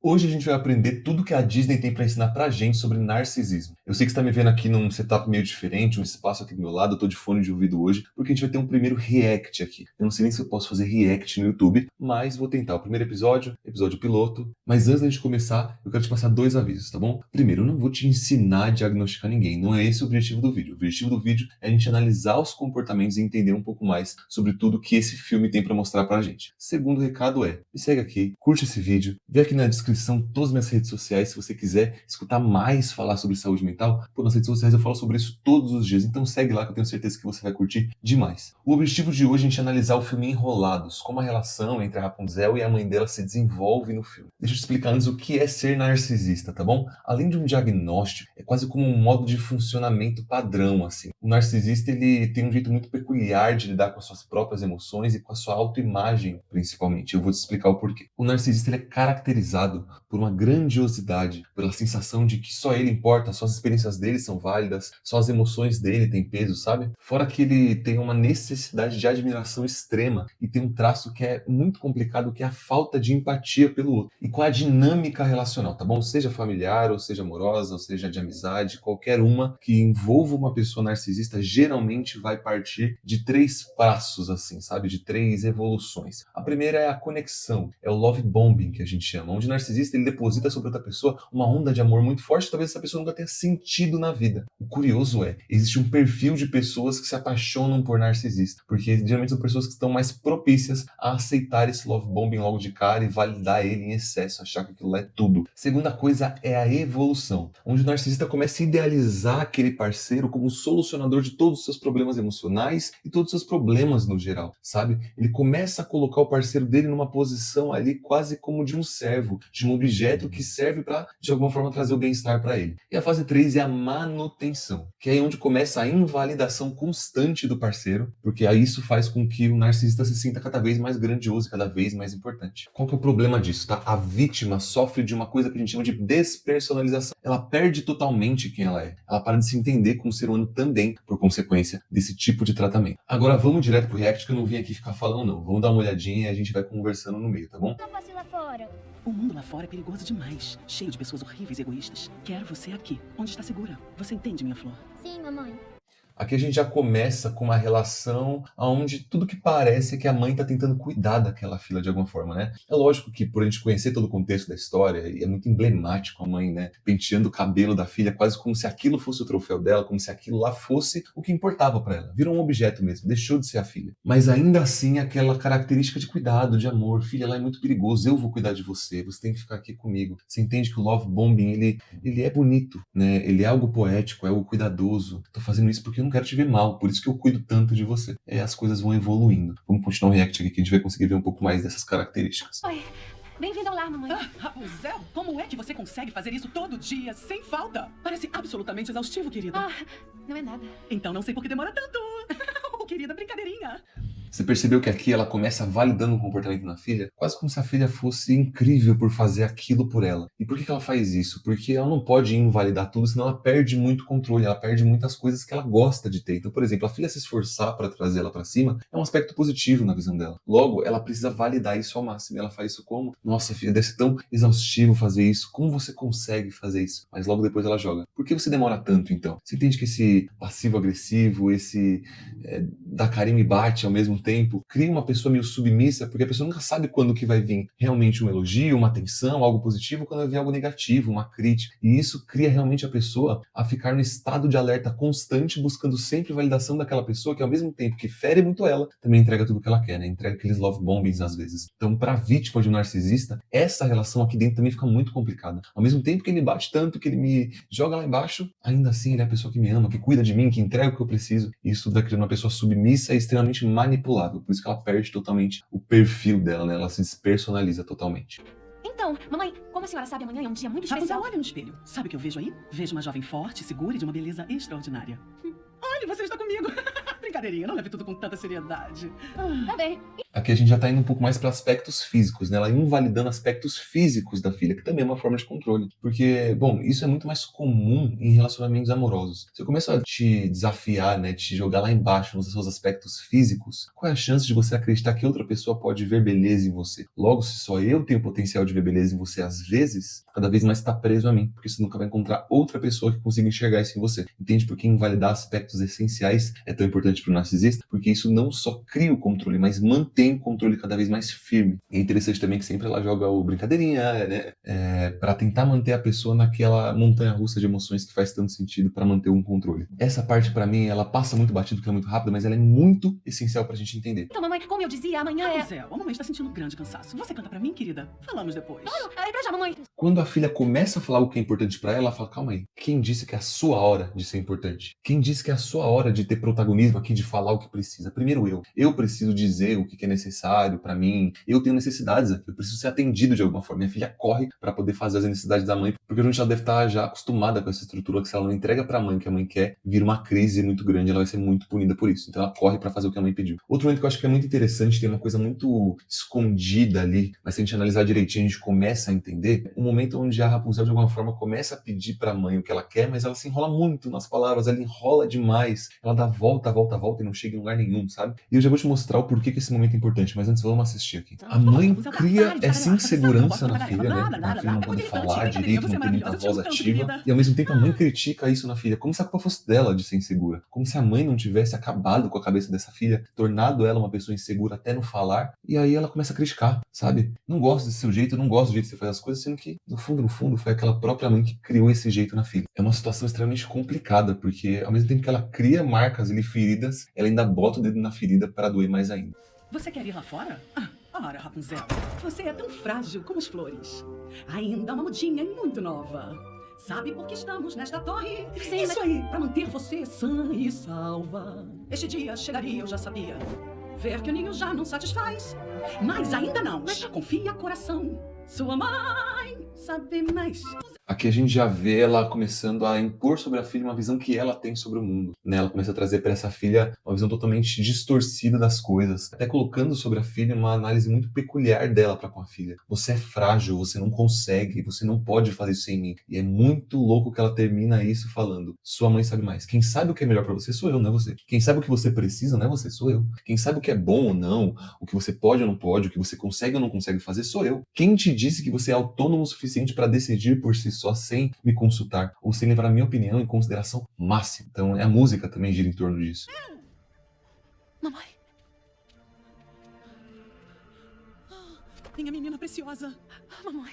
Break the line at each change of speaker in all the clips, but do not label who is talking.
Hoje a gente vai aprender tudo que a Disney tem pra ensinar pra gente sobre narcisismo. Eu sei que você tá me vendo aqui num setup meio diferente, um espaço aqui do meu lado, eu tô de fone de ouvido hoje, porque a gente vai ter um primeiro react aqui. Eu não sei nem se eu posso fazer react no YouTube, mas vou tentar. O primeiro episódio, episódio piloto. Mas antes da gente começar, eu quero te passar dois avisos, tá bom? Primeiro, eu não vou te ensinar a diagnosticar ninguém, não é esse o objetivo do vídeo. O objetivo do vídeo é a gente analisar os comportamentos e entender um pouco mais sobre tudo que esse filme tem pra mostrar pra gente. Segundo recado é, me segue aqui, curte esse vídeo, vê aqui na descrição todas as minhas redes sociais, se você quiser escutar mais falar sobre saúde mental. Pô, nas redes sociais eu falo sobre isso todos os dias, então segue lá que eu tenho certeza que você vai curtir demais. O objetivo de hoje é a gente analisar o filme Enrolados, como a relação entre a Rapunzel e a mãe dela se desenvolve no filme. Deixa eu te explicar antes o que é ser narcisista, tá bom? Além de um diagnóstico, é quase como um modo de funcionamento padrão, assim. O narcisista, ele tem um jeito muito peculiar de lidar com as suas próprias emoções e com a sua autoimagem, principalmente. Eu vou te explicar o porquê. O narcisista, ele é caracterizado por uma grandiosidade, pela sensação de que só ele importa, só as experiências dele são válidas, só as emoções dele têm peso, sabe? Fora que ele tem uma necessidade de admiração extrema e tem um traço que é muito complicado, que é a falta de empatia pelo outro. E com a dinâmica relacional, tá bom? Seja familiar, ou seja amorosa, ou seja de amizade, qualquer uma que envolva uma pessoa narcisista, geralmente vai partir de três passos, assim, sabe? De três evoluções. A primeira é a conexão, é o love bombing que a gente chama, onde o narcisista ele deposita sobre outra pessoa uma onda de amor muito forte, talvez essa pessoa nunca tenha sentido na vida. O curioso é, existe um perfil de pessoas que se apaixonam por narcisista, porque geralmente são pessoas que estão mais propícias a aceitar esse love bombing logo de cara e validar ele em excesso, achar que aquilo é tudo. Segunda coisa é a evolução, onde o narcisista começa a idealizar aquele parceiro como o solucionador de todos os seus problemas emocionais e todos os seus problemas no geral, sabe? Ele começa a colocar o parceiro dele numa posição ali quase como de um servo, de um objeto que serve para, de alguma forma, trazer o bem-estar para ele. E a fase 3 é a manutenção, que é onde começa a invalidação constante do parceiro, porque aí isso faz com que o narcisista se sinta cada vez mais grandioso e cada vez mais importante. Qual que é o problema disso, tá? A vítima sofre de uma coisa que a gente chama de despersonalização. Ela perde totalmente quem ela é. Ela para de se entender como ser humano também, por consequência desse tipo de tratamento. Agora vamos direto pro react, que eu não vim aqui ficar falando não. Vamos dar uma olhadinha e a gente vai conversando no meio, tá bom?
Não posso ir lá fora.
O mundo lá fora é perigoso demais, cheio de pessoas horríveis e egoístas. Quero você aqui, onde está segura. Você entende, minha flor?
Sim, mamãe.
Aqui a gente já começa com uma relação onde tudo que parece é que a mãe está tentando cuidar daquela filha de alguma forma, né? É lógico que por a gente conhecer todo o contexto da história, e é muito emblemático a mãe, né, penteando o cabelo da filha, quase como se aquilo fosse o troféu dela, como se aquilo lá fosse o que importava para ela. Virou um objeto mesmo, deixou de ser a filha. Mas ainda assim, aquela característica de cuidado, de amor. Filha, lá é muito perigoso, eu vou cuidar de você, você tem que ficar aqui comigo. Você entende que o love bombing, ele é bonito, né? Ele é algo poético, é algo cuidadoso. Tô fazendo isso porque eu não quero te ver mal, por isso que eu cuido tanto de você. É, as coisas vão evoluindo. Vamos continuar o react aqui que a gente vai conseguir ver um pouco mais dessas características.
Oi, bem-vindo ao lar, mamãe.
Rapunzel, como é que você consegue fazer isso todo dia, sem falta? Parece absolutamente exaustivo, querida.
Não é nada.
Então não sei por que demora tanto. Querida, brincadeirinha.
Você percebeu que aqui ela começa validando o comportamento da filha, quase como se a filha fosse incrível por fazer aquilo por ela. E por que ela faz isso? Porque ela não pode invalidar tudo, senão ela perde muito controle, ela perde muitas coisas que ela gosta de ter. Então, por exemplo, a filha se esforçar para trazer ela para cima é um aspecto positivo na visão dela. Logo, ela precisa validar isso ao máximo. E ela faz isso como? Nossa, filha, deve ser tão exaustivo fazer isso. Como você consegue fazer isso? Mas logo depois ela joga. Por que você demora tanto, então? Você entende que esse passivo-agressivo, esse dar carinho e bate ao mesmo tempo, cria uma pessoa meio submissa, porque a pessoa nunca sabe quando que vai vir realmente um elogio, uma atenção, algo positivo, quando vai vir algo negativo, uma crítica. E isso cria realmente a pessoa a ficar no estado de alerta constante, buscando sempre validação daquela pessoa, que ao mesmo tempo que fere muito ela, também entrega tudo que ela quer, né? Entrega aqueles love bombings às vezes. Então, para a vítima de um narcisista, essa relação aqui dentro também fica muito complicada. Ao mesmo tempo que ele bate tanto, que ele me joga lá embaixo, ainda assim ele é a pessoa que me ama, que cuida de mim, que entrega o que eu preciso. E isso vai criando uma pessoa submissa e extremamente manipulável. Por isso que ela perde totalmente o perfil dela, né? Ela se despersonaliza totalmente.
Então, mamãe, como a senhora sabe, amanhã é um dia muito especial.
Rapunzel, olha no espelho. Sabe o que eu vejo aí? Vejo uma jovem forte, segura e de uma beleza extraordinária. Olha, você está comigo. Brincadeirinha, não leve tudo com tanta seriedade.
Tá bem.
Aqui a gente já tá indo um pouco mais para aspectos físicos, né? Ela invalidando aspectos físicos da filha, que também é uma forma de controle. Porque, bom, isso é muito mais comum em relacionamentos amorosos. Se eu começo a te desafiar, né, te jogar lá embaixo nos seus aspectos físicos, qual é a chance de você acreditar que outra pessoa pode ver beleza em você? Logo, se só eu tenho potencial de ver beleza em você às vezes, cada vez mais está preso a mim, porque você nunca vai encontrar outra pessoa que consiga enxergar isso em você. Entende por que invalidar aspectos essenciais é tão importante para o narcisista? Porque isso não só cria o controle, mas mantém o controle cada vez mais firme. E é interessante também que sempre ela joga o brincadeirinha, né? Para tentar manter a pessoa naquela montanha-russa de emoções que faz tanto sentido para manter um controle. Essa parte, para mim, ela passa muito batido, porque ela é muito rápida, mas ela é muito essencial pra gente entender.
Então, mamãe, como eu dizia, amanhã é...
Rapunzel, a mamãe está sentindo um grande cansaço. Você canta pra mim, querida? Falamos depois.
É pra já, mamãe.
Quando a filha começa a falar o que é importante pra ela, ela fala, calma aí, quem disse que é a sua hora de ser importante? Quem disse que é a sua hora de ter protagonismo aqui, de falar o que precisa? Primeiro eu. Eu preciso dizer o que é necessário pra mim. Eu tenho necessidades aqui, eu preciso ser atendido de alguma forma. Minha filha corre pra poder fazer as necessidades da mãe, porque a gente já deve estar já acostumada com essa estrutura, que se ela não entrega pra mãe o que a mãe quer, vira uma crise muito grande, ela vai ser muito punida por isso. Então ela corre pra fazer o que a mãe pediu. Outro momento que eu acho que é muito interessante, tem uma coisa muito escondida ali, mas se a gente analisar direitinho, a gente começa a entender, um momento onde a Rapunzel de alguma forma começa a pedir pra mãe o que ela quer, mas ela se enrola muito nas palavras, ela enrola demais, ela dá volta, volta, volta e não chega em lugar nenhum, sabe? E eu já vou te mostrar o porquê que esse momento é importante, mas antes vamos assistir aqui. A mãe cria essa insegurança na filha, né? A filha não pode falar direito, não tem muita voz ativa, e ao mesmo tempo a mãe critica isso na filha, como se a culpa fosse dela de ser insegura, como se a mãe não tivesse acabado com a cabeça dessa filha, tornado ela uma pessoa insegura até no falar, e aí ela começa a criticar, sabe? Não gosto desse seu jeito, não gosto do jeito que você faz as coisas, sendo que, no fundo, foi aquela própria mãe que criou esse jeito na filha. É uma situação extremamente complicada, porque ao mesmo tempo que ela cria marcas ali, feridas, ela ainda bota o dedo na ferida para doer mais ainda.
Você quer ir lá fora? Ora, Rapunzel, você é tão frágil como as flores. Ainda uma mudinha e muito nova. Sabe por que estamos nesta torre?
Sim,
Isso aí, pra manter você sã e salva. Este dia chegaria, eu já sabia. Ver que o ninho já não satisfaz. Mas ainda não. Confia, coração. Sua mãe sabe mais.
Aqui a gente já vê ela começando a impor sobre a filha uma visão que ela tem sobre o mundo, né? Ela começa a trazer para essa filha uma visão totalmente distorcida das coisas, até colocando sobre a filha uma análise muito peculiar dela para com a filha. Você é frágil, você não consegue, você não pode fazer isso sem mim. E é muito louco que ela termina isso falando: sua mãe sabe mais. Quem sabe o que é melhor para você sou eu, não é você. Quem sabe o que você precisa não é você, sou eu. Quem sabe o que é bom ou não, o que você pode ou não pode, o que você consegue ou não consegue fazer sou eu. Quem te disse que você é autônomo o suficiente para decidir por si só sem me consultar, ou sem levar a minha opinião em consideração máxima? Então a música também gira em torno disso.
Mamãe.
Minha menina preciosa.
Mamãe.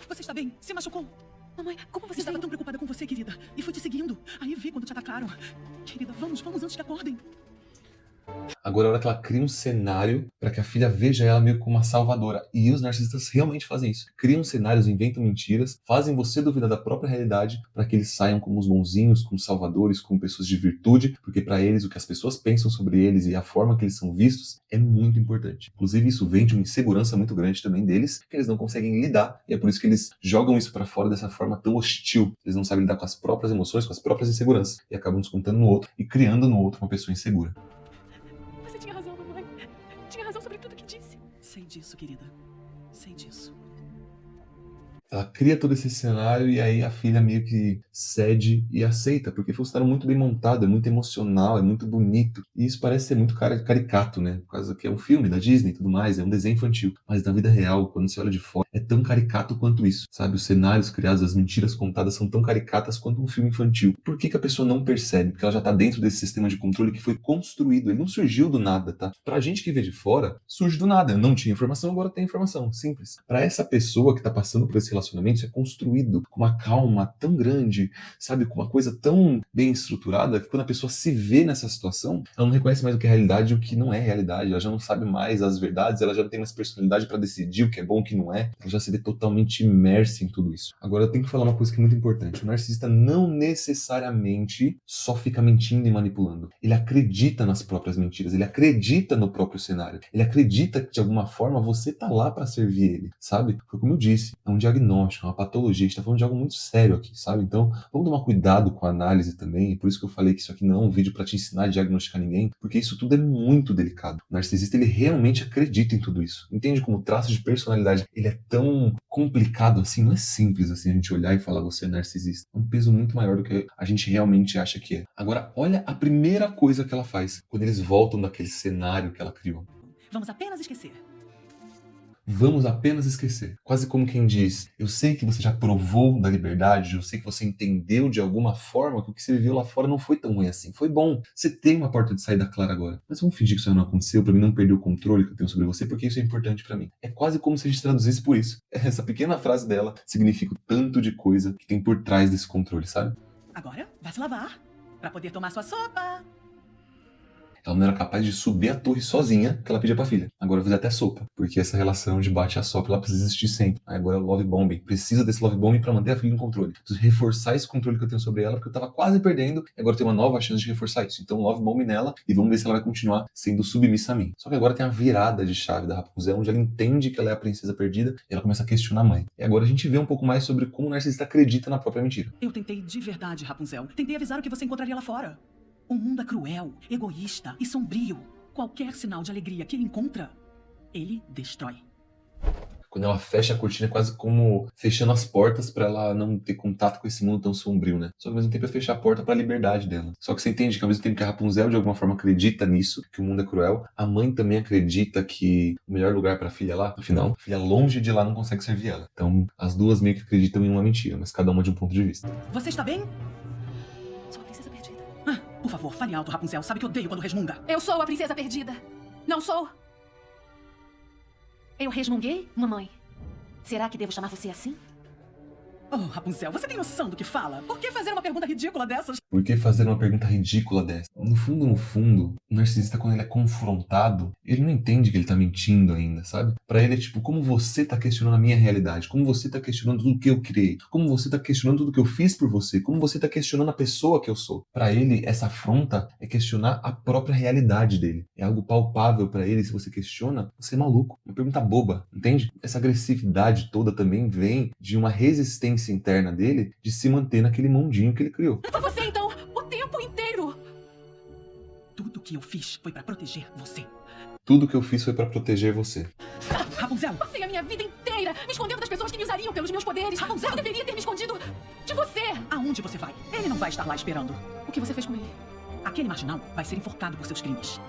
Você está bem? Se machucou?
Mamãe, como você
Estava
está?
tão preocupada com você, querida. E fui te seguindo. Aí vi quando te atacaram. Querida, vamos antes que acordem.
Agora é a hora que ela cria um cenário para que a filha veja ela meio como uma salvadora. E os narcisistas realmente fazem isso. Criam cenários, inventam mentiras, fazem você duvidar da própria realidade para que eles saiam como os bonzinhos, como salvadores, como pessoas de virtude, porque para eles o que as pessoas pensam sobre eles e a forma que eles são vistos é muito importante. Inclusive isso vem de uma insegurança muito grande também deles, que eles não conseguem lidar, e é por isso que eles jogam isso para fora dessa forma tão hostil. Eles não sabem lidar com as próprias emoções, com as próprias inseguranças, e acabam descontando no outro e criando no outro uma pessoa insegura.
Você tinha razão, mamãe. Tinha razão sobre tudo que disse.
Sei disso, querida. Sei disso.
Ela cria todo esse cenário e aí a filha meio que cede e aceita, porque foi um cenário muito bem montado, é muito emocional, é muito bonito. E isso parece ser muito caricato, né? Por causa que é um filme da Disney e tudo mais, é um desenho infantil. Mas na vida real, quando você olha de fora, é tão caricato quanto isso, sabe? Os cenários criados, as mentiras contadas são tão caricatas quanto um filme infantil. Por que a pessoa não percebe? Porque ela já tá dentro desse sistema de controle que foi construído, ele não surgiu do nada, tá? Pra gente que vê de fora, surge do nada. Não tinha informação, agora tem informação. Simples. Pra essa pessoa que tá passando por esse relacionamento, isso é construído com uma calma tão grande, sabe, com uma coisa tão bem estruturada, que quando a pessoa se vê nessa situação, ela não reconhece mais o que é realidade e o que não é realidade, ela já não sabe mais as verdades, ela já não tem mais personalidade para decidir o que é bom e o que não é, ela já se vê totalmente imersa em tudo isso. Agora eu tenho que falar uma coisa que é muito importante: o narcisista não necessariamente só fica mentindo e manipulando, ele acredita nas próprias mentiras, ele acredita no próprio cenário, ele acredita que de alguma forma você tá lá para servir ele, sabe? Foi como eu disse, é um diagnóstico diagnóstico, é uma patologia, a gente tá falando de algo muito sério aqui, sabe? Então, vamos tomar cuidado com a análise também, e por isso que eu falei que isso aqui não é um vídeo pra te ensinar a diagnosticar ninguém, porque isso tudo é muito delicado. O narcisista, ele realmente acredita em tudo isso. Entende como o traço de personalidade, ele é tão complicado assim, não é simples assim a gente olhar e falar você é narcisista. É um peso muito maior do que a gente realmente acha que é. Agora, olha a primeira coisa que ela faz, quando eles voltam daquele cenário que ela criou.
Vamos apenas esquecer.
Vamos apenas esquecer. Quase como quem diz, eu sei que você já provou da liberdade, eu sei que você entendeu de alguma forma que o que você viveu lá fora não foi tão ruim assim. Foi bom. Você tem uma porta de saída clara agora. Mas vamos fingir que isso não aconteceu pra mim não perder o controle que eu tenho sobre você, porque isso é importante pra mim. É quase como se a gente traduzisse por isso. Essa pequena frase dela significa o tanto de coisa que tem por trás desse controle, sabe?
Agora, vai se lavar pra poder tomar sua sopa.
Ela não era capaz de subir a torre sozinha que ela pedia pra filha. Agora vai fazer até sopa. Porque essa relação de bate a sopa ela precisa existir sempre. Aí agora é o love bombing. Precisa desse love bombing pra manter a filha em controle. Preciso reforçar esse controle que eu tenho sobre ela, porque eu tava quase perdendo. E agora tem uma nova chance de reforçar isso. Então love bombing nela e vamos ver se ela vai continuar sendo submissa a mim. Só que agora tem a virada de chave da Rapunzel, onde ela entende que ela é a princesa perdida e ela começa a questionar a mãe. E agora a gente vê um pouco mais sobre como o narcisista acredita na própria mentira.
Eu tentei de verdade, Rapunzel. Tentei avisar o que você encontraria lá fora. O mundo é cruel, egoísta e sombrio. Qualquer sinal de alegria que ele encontra, ele destrói.
Quando ela fecha a cortina, é quase como fechando as portas pra ela não ter contato com esse mundo tão sombrio, né? Só que ao mesmo tempo é fechar a porta pra liberdade dela. Só que você entende que ao mesmo tempo que a Rapunzel de alguma forma acredita nisso, que o mundo é cruel, a mãe também acredita que o melhor lugar pra filha é lá. Afinal, a filha longe de lá não consegue servir ela. Então, as duas meio que acreditam em uma mentira, mas cada uma de um ponto de vista.
Você está bem?
Sou a princesa perdida.
Por favor, fale alto, Rapunzel. Sabe que eu odeio quando resmunga.
Eu sou a princesa perdida. Não sou. Eu resmunguei, mamãe. Será que devo chamar você assim?
Oh, Rapunzel, você tem noção do que fala? Por que fazer uma pergunta ridícula dessas?
Por que fazer uma pergunta ridícula dessa? No fundo, o narcisista, quando ele é confrontado, ele não entende que ele tá mentindo ainda, sabe? Pra ele é tipo, como você tá questionando a minha realidade? Como você tá questionando tudo que eu criei? Como você tá questionando tudo que eu fiz por você? Como você tá questionando a pessoa que eu sou? Pra ele, essa afronta é questionar a própria realidade dele. É algo palpável pra ele, se você questiona, você é maluco. Uma pergunta boba, entende? Essa agressividade toda também vem de uma resistência interna dele de se manter naquele mundinho que ele criou.
Foi você, então, o tempo inteiro.
Tudo que eu fiz foi pra proteger você.
Tudo que eu fiz foi pra proteger você.
Rapunzel!
Passei a minha vida inteira me escondendo das pessoas que me usariam pelos meus poderes.
Rapunzel!
Eu deveria ter me escondido de você.
Aonde você vai? Ele não vai estar lá esperando.
O que você fez com ele?
Aquele marginal vai ser enforcado por seus crimes.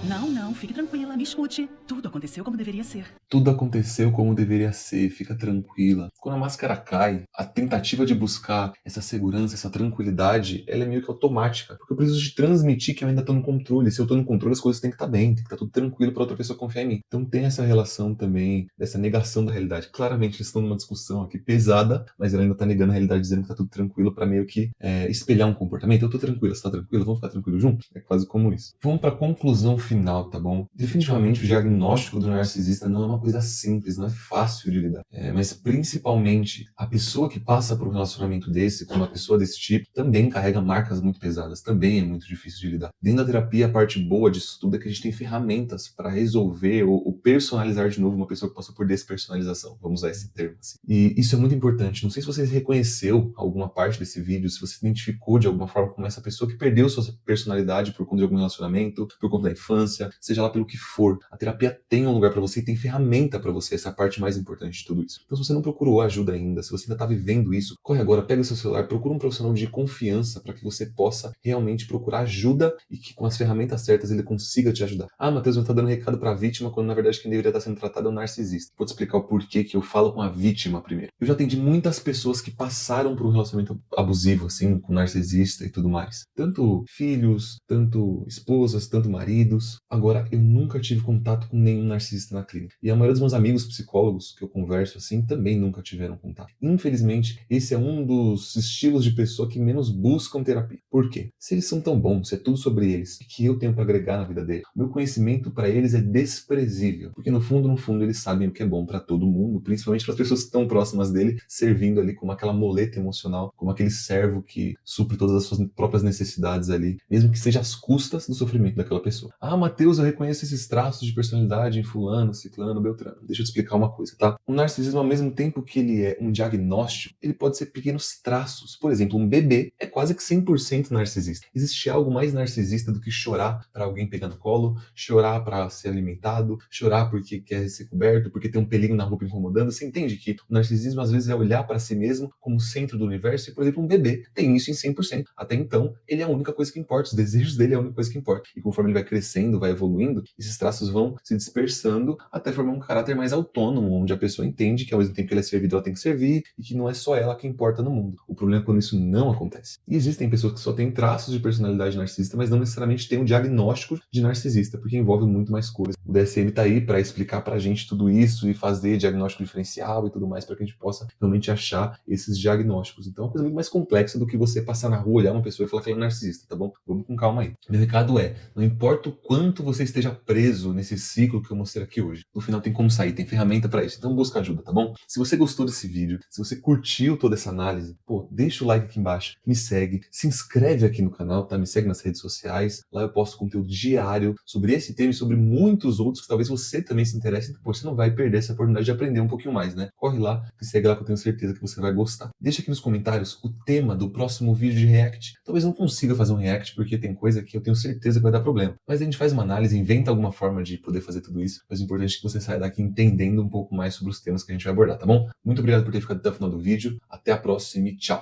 Não, fique tranquila, me escute. Tudo aconteceu como deveria ser.
Tudo aconteceu como deveria ser, fica tranquila. Quando a máscara cai, a tentativa de buscar essa segurança, essa tranquilidade, ela é meio que automática. Porque eu preciso de transmitir que eu ainda tô no controle. Se eu tô no controle, as coisas têm que estar bem, tem que estar tudo tranquilo pra outra pessoa confiar em mim. Então tem essa relação também, dessa negação da realidade. Claramente eles estão numa discussão aqui pesada, mas ela ainda tá negando a realidade, dizendo que tá tudo tranquilo pra meio que espelhar um comportamento. Eu tô tranquila, você tá tranquila? Vamos ficar tranquilo junto? É quase como isso. Vamos pra conclusão final, tá bom? Definitivamente o diagnóstico do narcisista não é uma coisa simples, não é fácil de lidar. Mas principalmente a pessoa que passa por um relacionamento desse, com uma pessoa desse tipo, também carrega marcas muito pesadas, também é muito difícil de lidar. Dentro da terapia, a parte boa disso tudo é que a gente tem ferramentas para resolver ou personalizar de novo uma pessoa que passou por despersonalização, vamos usar esse termo assim. E isso é muito importante. Não sei se você reconheceu alguma parte desse vídeo, se você se identificou de alguma forma com essa pessoa que perdeu sua personalidade por conta de algum relacionamento, por conta da infância, seja lá pelo que for. A terapia tem um lugar pra você e tem ferramenta pra você, essa é a parte mais importante de tudo isso. Então se você não procurou ajuda ainda, se você ainda tá vivendo isso, corre agora, pega o seu celular, procura um profissional de confiança pra que você possa realmente procurar ajuda e que com as ferramentas certas ele consiga te ajudar. Ah, Matheus, eu tô dando recado pra vítima quando na verdade quem deveria estar sendo tratado é o narcisista. Vou te explicar o porquê que eu falo com a vítima primeiro. Eu já atendi muitas pessoas que passaram por um relacionamento abusivo, assim, com narcisista e tudo mais. Tanto filhos, tanto esposas, tanto maridos. Agora, eu nunca tive contato com nenhum narcisista na clínica. E a maioria dos meus amigos psicólogos que eu converso assim também nunca tiveram contato. Infelizmente, esse é um dos estilos de pessoa que menos buscam terapia. Por quê? Se eles são tão bons, se é tudo sobre eles, o que eu tenho para agregar na vida deles? O meu conhecimento para eles é desprezível. Porque no fundo, eles sabem o que é bom para todo mundo, principalmente para as pessoas que estão próximas dele, servindo ali como aquela moleta emocional, como aquele servo que supre todas as suas próprias necessidades ali, mesmo que seja às custas do sofrimento daquela pessoa. pessoa. Ah, Matheus, eu reconheço esses traços de personalidade em fulano, ciclano, beltrano. Deixa eu te explicar uma coisa, tá? O narcisismo, ao mesmo tempo que ele é um diagnóstico, ele pode ser pequenos traços. Por exemplo, um bebê é quase que 100% narcisista. Existe algo mais narcisista do que chorar para alguém pegar no colo, chorar para ser alimentado, chorar porque quer ser coberto, porque tem um pelinho na roupa incomodando? Você entende que o narcisismo às vezes é olhar para si mesmo como centro do universo? E, por exemplo, um bebê tem isso em 100%. Até então, ele é a única coisa que importa, os desejos dele é a única coisa que importa. E conforme ele vai crescendo, vai evoluindo, esses traços vão se dispersando até formar um caráter mais autônomo, onde a pessoa entende que ao mesmo tempo que ela é servida, ela tem que servir e que não é só ela que importa no mundo. O problema é quando isso não acontece. E existem pessoas que só têm traços de personalidade narcisista, mas não necessariamente têm um diagnóstico de narcisista, porque envolve muito mais coisas. O DSM tá aí para explicar pra gente tudo isso e fazer diagnóstico diferencial e tudo mais para que a gente possa realmente achar esses diagnósticos. Então é uma coisa muito mais complexa do que você passar na rua, olhar uma pessoa e falar que ela é narcisista, tá bom? Vamos com calma aí. Meu recado é, não importa o quanto você esteja preso nesse ciclo que eu mostrei aqui hoje, no final tem como sair, tem ferramenta para isso, então busca ajuda, tá bom? Se você gostou desse vídeo, se você curtiu toda essa análise, pô, deixa o like aqui embaixo, me segue, se inscreve aqui no canal, tá? Me segue nas redes sociais, lá eu posto conteúdo diário sobre esse tema e sobre muitos outros que talvez você também se interesse, então, pô, você não vai perder essa oportunidade de aprender um pouquinho mais, né? Corre lá, me segue lá que eu tenho certeza que você vai gostar. Deixa aqui nos comentários o tema do próximo vídeo de react. Talvez eu não consiga fazer um react porque tem coisa que eu tenho certeza que vai dar problema, mas a gente faz uma análise, inventa alguma forma de poder fazer tudo isso, mas o importante é que você saia daqui entendendo um pouco mais sobre os temas que a gente vai abordar, tá bom? Muito obrigado por ter ficado até o final do vídeo, até a próxima e tchau!